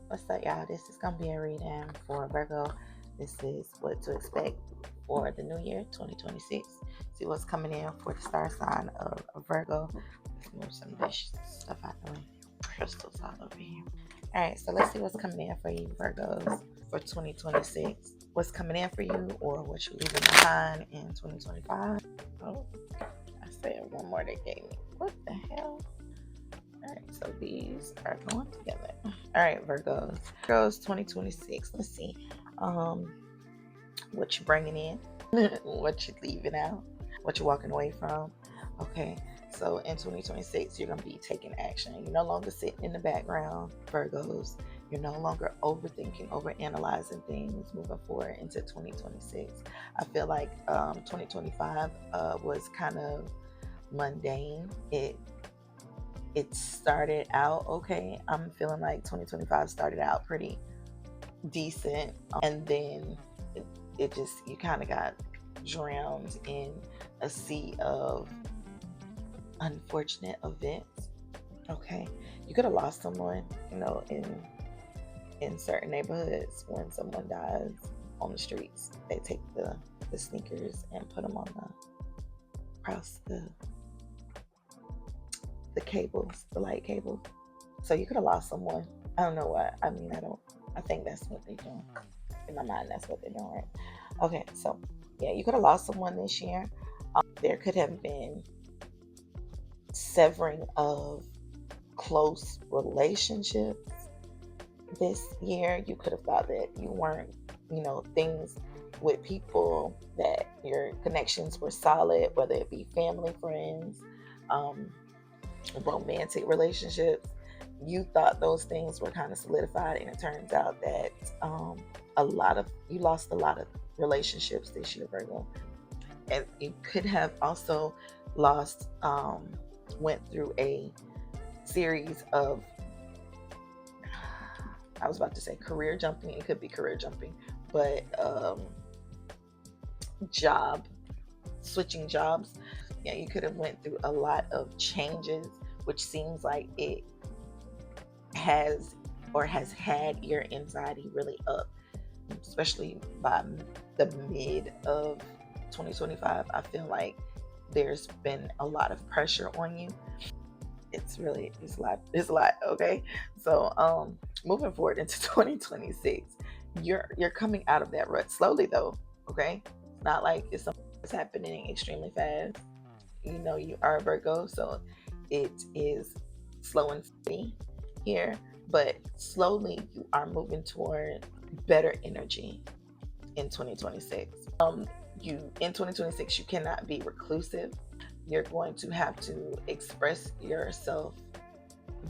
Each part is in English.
What's up, y'all? This is gonna be a reading for Virgo. This is what to expect for the new year 2026. See what's coming in for the star sign of Virgo. Let's move some of this stuff out the way. Crystals all over here. Alright, so let's see what's coming in for you, Virgos, for 2026. What's coming in for you or what you're leaving behind in 2025. Oh, I said one more they gave me. What the hell? Alright, so these are going together. Alright, Virgos. Virgos 2026. Let's see. What you're bringing in, what you're leaving out, what you're walking away from. Okay, so in 2026, you're going to be taking action. You're no longer sitting in the background, Virgos. You're no longer overthinking, overanalyzing things moving forward into 2026. I feel like 2025 was kind of mundane. It started out okay. I'm feeling like 2025 started out pretty decent, and then it just, you kind of got drowned in a sea of unfortunate events. Okay, you could have lost someone, in certain neighborhoods. When someone dies on the streets, they take the sneakers and put them on across the cables, the light cables. So you could have lost someone. I don't know what. I think that's what they're doing. In my mind, that's what they're doing, right? Okay, so yeah, you could have lost someone this year. There could have been severing of close relationships this year. You could have thought that you weren't, things with people, that your connections were solid, whether it be family, friends, romantic relationships. You thought those things were kind of solidified, and it turns out that you lost a lot of relationships this year, Virgo. And you could have also lost, went through a series of, I was about to say career jumping. It could be career jumping, but switching jobs. Yeah, you could have went through a lot of changes, which seems like it has had your anxiety really up, especially by the mid of 2025. I feel like there's been a lot of pressure on you. It's a lot. Okay, so moving forward into 2026, you're coming out of that rut slowly, though. Okay, it's not like it's something that's happening extremely fast. You are a Virgo, so it is slow and steady here, but slowly you are moving toward better energy in 2026. In 2026, you cannot be reclusive. You're going to have to express yourself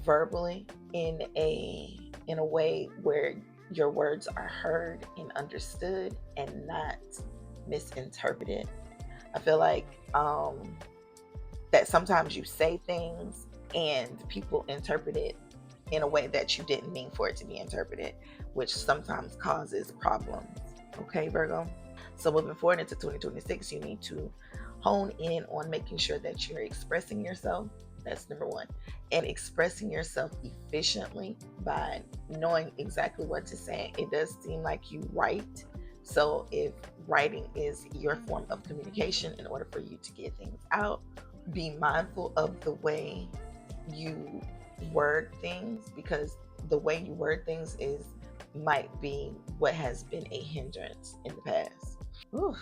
verbally in a way where your words are heard and understood and not misinterpreted. I feel like that sometimes you say things and people interpret it in a way that you didn't mean for it to be interpreted, which sometimes causes problems. Okay, Virgo? So moving forward into 2026, you need to hone in on making sure that you're expressing yourself. That's number one. And expressing yourself efficiently by knowing exactly what to say. It does seem like you write. So if writing is your form of communication, in order for you to get things out, be mindful of the way you word things, because the way you word things might be what has been a hindrance in the past. Ooh,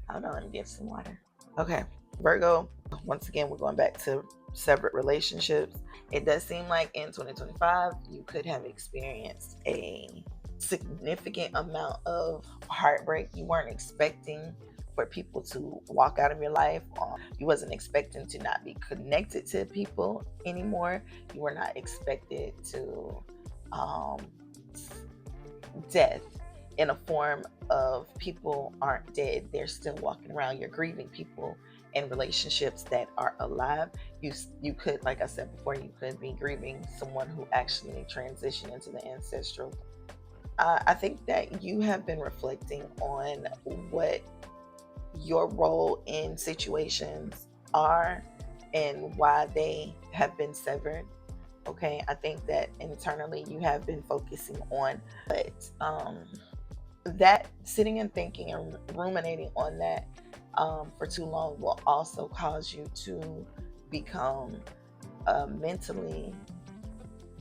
hold on, let me get some water. Okay, Virgo, once again, we're going back to separate relationships. It does seem like in 2025, you could have experienced a significant amount of heartbreak. You weren't expecting for people to walk out of your life. You wasn't expecting to not be connected to people anymore. You were not expected to death in a form of people aren't dead, they're still walking around. You're grieving people in relationships that are alive. You could, like I said before, you could be grieving someone who actually transitioned into the ancestral. I think that you have been reflecting on what your role in situations are and why they have been severed. Okay, I think that internally you have been focusing on, but that sitting and thinking and ruminating on that for too long will also cause you to become mentally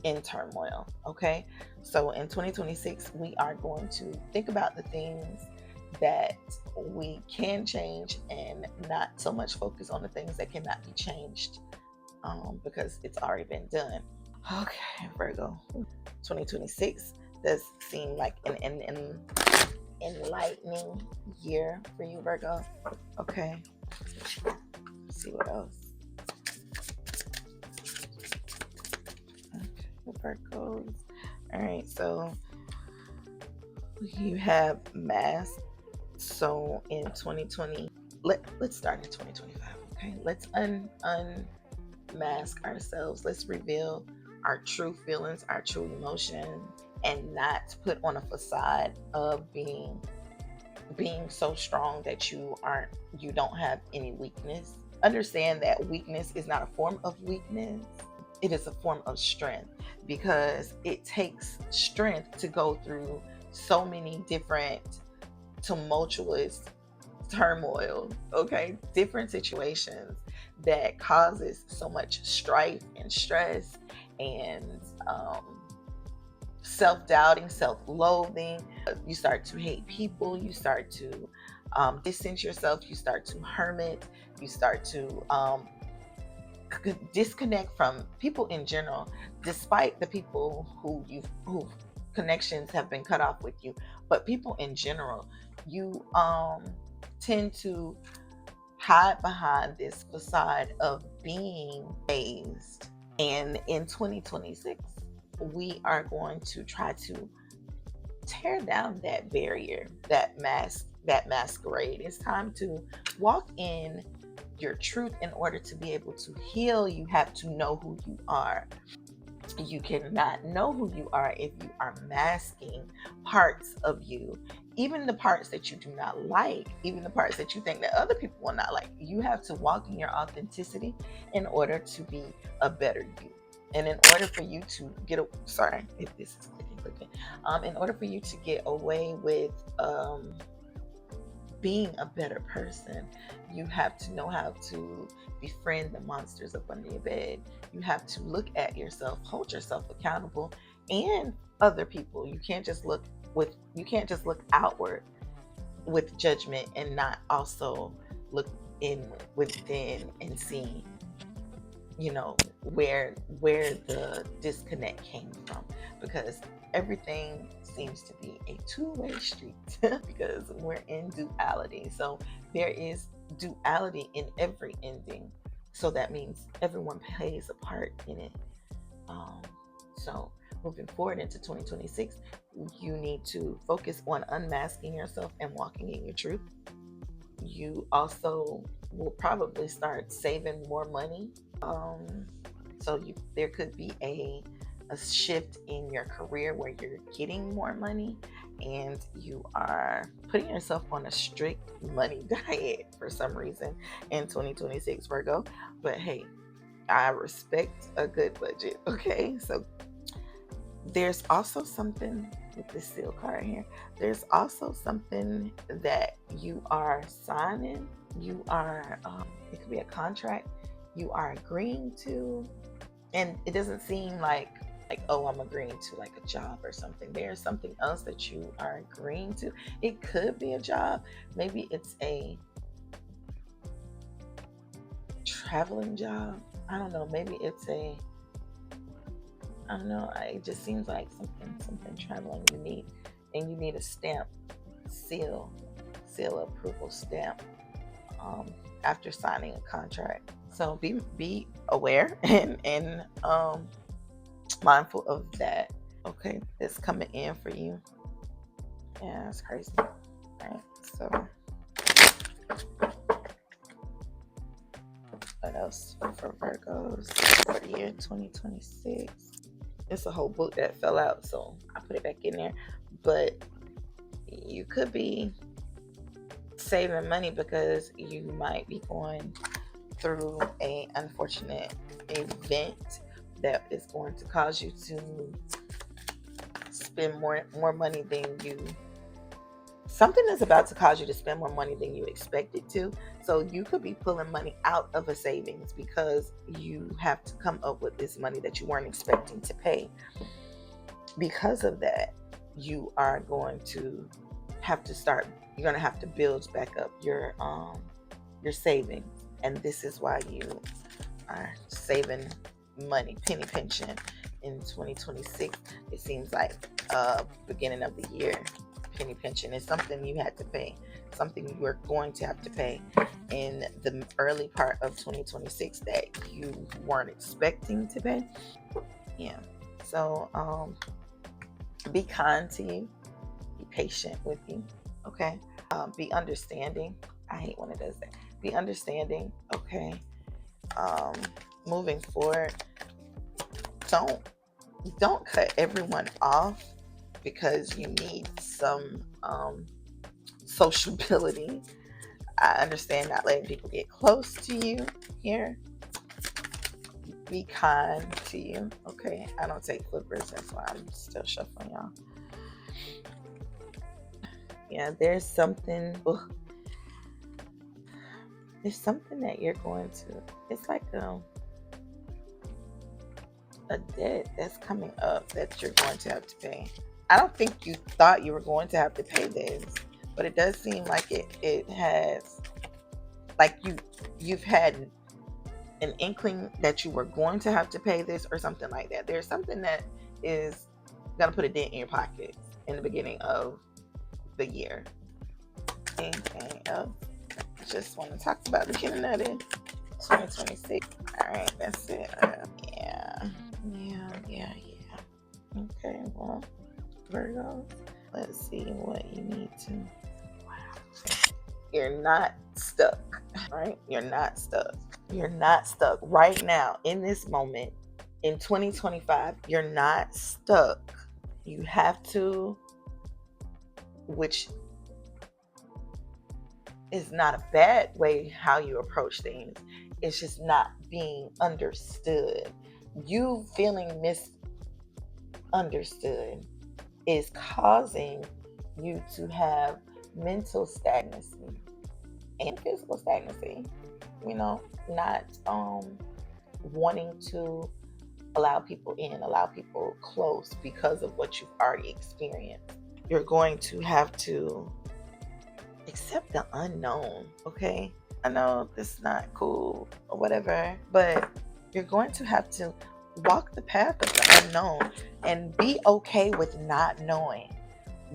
in turmoil. Okay, so in 2026, we are going to think about the things that we can change and not so much focus on the things that cannot be changed because it's already been done. Okay, Virgo, 2026 does seem like an enlightening year for you, Virgo. Okay, let's see what else. Okay, Virgos. All right, so you have mass. So in 2020, let's start in 2025. Okay, let's unmask ourselves. Let's reveal our true feelings, our true emotions, and not put on a facade of being so strong that you don't have any weakness. Understand that weakness is not a form of weakness. It is a form of strength, because it takes strength to go through so many different tumultuous turmoil, okay, different situations that causes so much strife and stress and self-doubting, self-loathing. You start to hate people, you start to distance yourself, you start to hermit, you start to disconnect from people in general, despite the people who connections have been cut off with you. But people in general, you tend to hide behind this facade of being phased. And in 2026, we are going to try to tear down that barrier, that masquerade. It's time to walk in your truth. In order to be able to heal, you have to know who you are. You cannot know who you are if you are masking parts of you, even the parts that you do not like, even the parts that you think that other people will not like. You have to walk in your authenticity in order to be a better you. And in order for you to get sorry if this is clicking, in order for you to get away with being a better person, you have to know how to befriend the monsters up under your bed. You have to look at yourself, hold yourself accountable, and other people. You can't just look outward with judgment and not also look within and see, where the disconnect came from, because everything seems to be a two-way street because we're in duality. So there is duality in every ending, so that means everyone plays a part in it. So moving forward into 2026, you need to focus on unmasking yourself and walking in your truth. You also will probably start saving more money. So there could be a shift in your career where you're getting more money and you are putting yourself on a strict money diet for some reason in 2026, Virgo. But hey, I respect a good budget. Okay, so there's also something with this seal card here. There's also something that you are signing. You are, it could be a contract you are agreeing to, and it doesn't seem like, oh, I'm agreeing to like a job or something. There's something else that you are agreeing to. It could be a job. Maybe it's a traveling job. I don't know. Maybe it's I don't know. It just seems like something traveling you need a stamp, seal approval stamp after signing a contract. So be aware and mindful of that. Okay, it's coming in for you. Yeah, that's crazy. All right, so what else for Virgos for the year 2026? It's a whole book that fell out, so I put it back in there. But you could be saving money because you might be going through a unfortunate event that is going to cause you to spend more money than you. Something is about to cause you to spend more money than you expected to. So you could be pulling money out of a savings because you have to come up with this money that you weren't expecting to pay. Because of that, you are going to have to start. You're going to have to build back up your savings, and this is why you are saving money, penny pinching in 2026. It seems like beginning of the year, penny pinching is something you had to pay, something you are going to have to pay in the early part of 2026 that you weren't expecting to pay. Yeah. So be kind to you, be patient with you. Okay. Be understanding. I hate when it does that. Be understanding. Okay. Moving forward, don't cut everyone off because you need some sociability. I understand not letting people get close to you here. Be kind to you. Okay. I don't take flippers. That's why I'm still shuffling, y'all. Yeah, there's something that you're going to, it's like a debt that's coming up that you're going to have to pay. I don't think you thought you were going to have to pay this, but it does seem like it has, like you've had an inkling that you were going to have to pay this or something like that. There's something that is gonna put a dent in your pocket in the beginning of the year. Anything else? Just want to talk about the beginning of it. 2026. All right, that's it. Yeah. Okay, well, Virgo, let's see what you need to. Wow. You're not stuck, right? You're not stuck. You're not stuck right now in this moment in 2025. You're not stuck. You have to, which is not a bad way how you approach things. It's just not being understood. You feeling misunderstood is causing you to have mental stagnancy and physical stagnancy. Not wanting to allow people in, allow people close because of what you've already experienced. You're going to have to accept the unknown, okay? I know this is not cool or whatever, but you're going to have to walk the path of the unknown and be okay with not knowing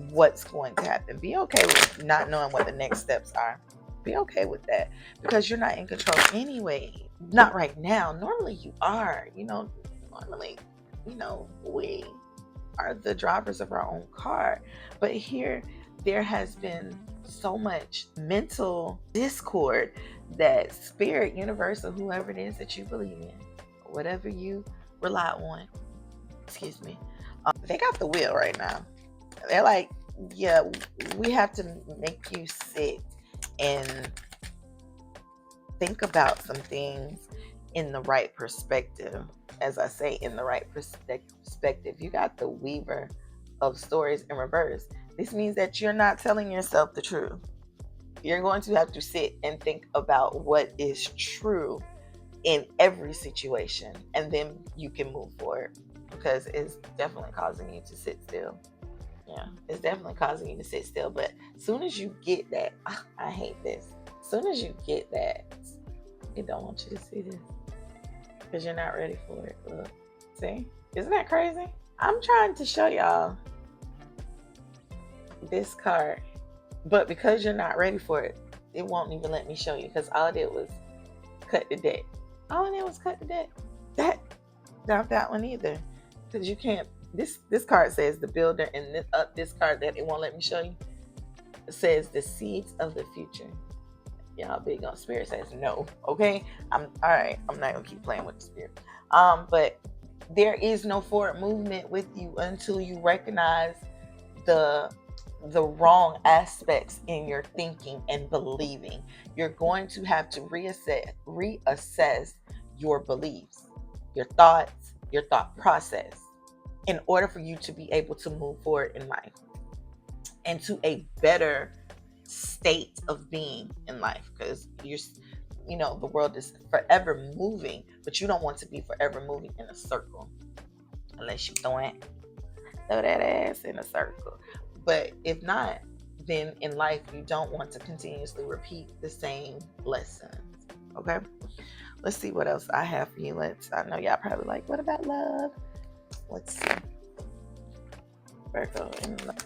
what's going to happen. Be okay with not knowing what the next steps are. Be okay with that because you're not in control anyway. Not right now. Normally you are. Normally, we are the drivers of our own car. But here, there has been so much mental discord that spirit, universe, or whoever it is that you believe in, whatever you rely on, they got the wheel right now. They're like, yeah, we have to make you sit and think about some things in the right perspective. As I say, in the right perspective. You got the weaver of stories in reverse. This means that you're not telling yourself the truth. You're going to have to sit and think about what is true in every situation, and then you can move forward, because it's definitely causing you to sit still. Yeah, it's definitely causing you to sit still. But as soon as you get that, I hate this. As soon as you get that, it don't want you to see this because you're not ready for it. Look, see? Isn't that crazy? I'm trying to show y'all this card, but because you're not ready for it, it won't even let me show you, because all I did was cut the deck. All I did was cut the deck. Not that one either, because you can't. This card says the builder, and this card that it won't let me show you says the seeds of the future. Y'all big on spirit says no. Okay, I'm all right. I'm not gonna keep playing with the spirit. But there is no forward movement with you until you recognize the wrong aspects in your thinking and believing. You're going to have to reassess your beliefs, your thoughts, your thought process in order for you to be able to move forward in life and to a better state of being in life, because the world is forever moving, but you don't want to be forever moving in a circle unless you throw that ass in a circle. But if not, then in life you don't want to continuously repeat the same lessons. Okay, let's see what else I have for you. I know y'all probably like, what about love? Let's see. Virgo in love.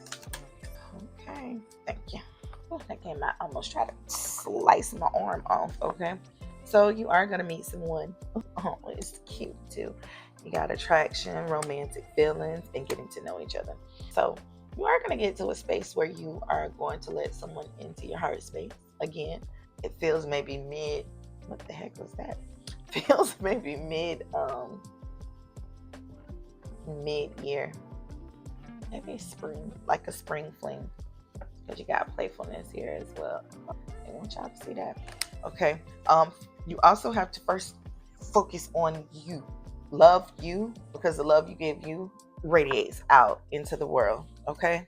Okay, thank you. Oh, that came out. I almost tried to slice my arm off. Okay, so you are going to meet someone. Oh, it's cute too. You got attraction, romantic feelings, and getting to know each other. So you are going to get to a space where you are going to let someone into your heart space. Again, it feels maybe mid. What the heck was that? Feels maybe mid-year. Maybe spring, like a spring fling. Because you got playfulness here as well. I want y'all to see that. Okay. You also have to first focus on you. Love you, because the love you give you radiates out into the world. Okay.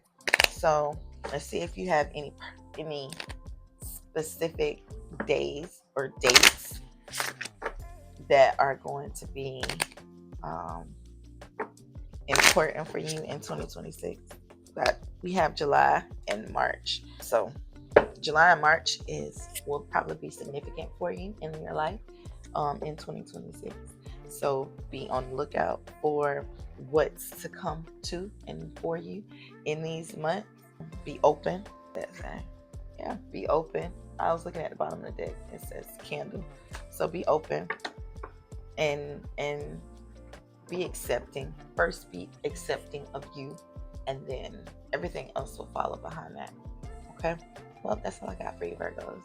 So let's see if you have any specific days or dates that are going to be important for you in 2026. But we have July and March. So July and March will probably be significant for you in your life in 2026. So be on the lookout for what's to come to and for you in these months. Be open. Be open. I was looking at the bottom of the deck. It says candle. So be open and be accepting. First, be accepting of you, and then everything else will follow behind that. Okay? Well, that's all I got for you, Virgos.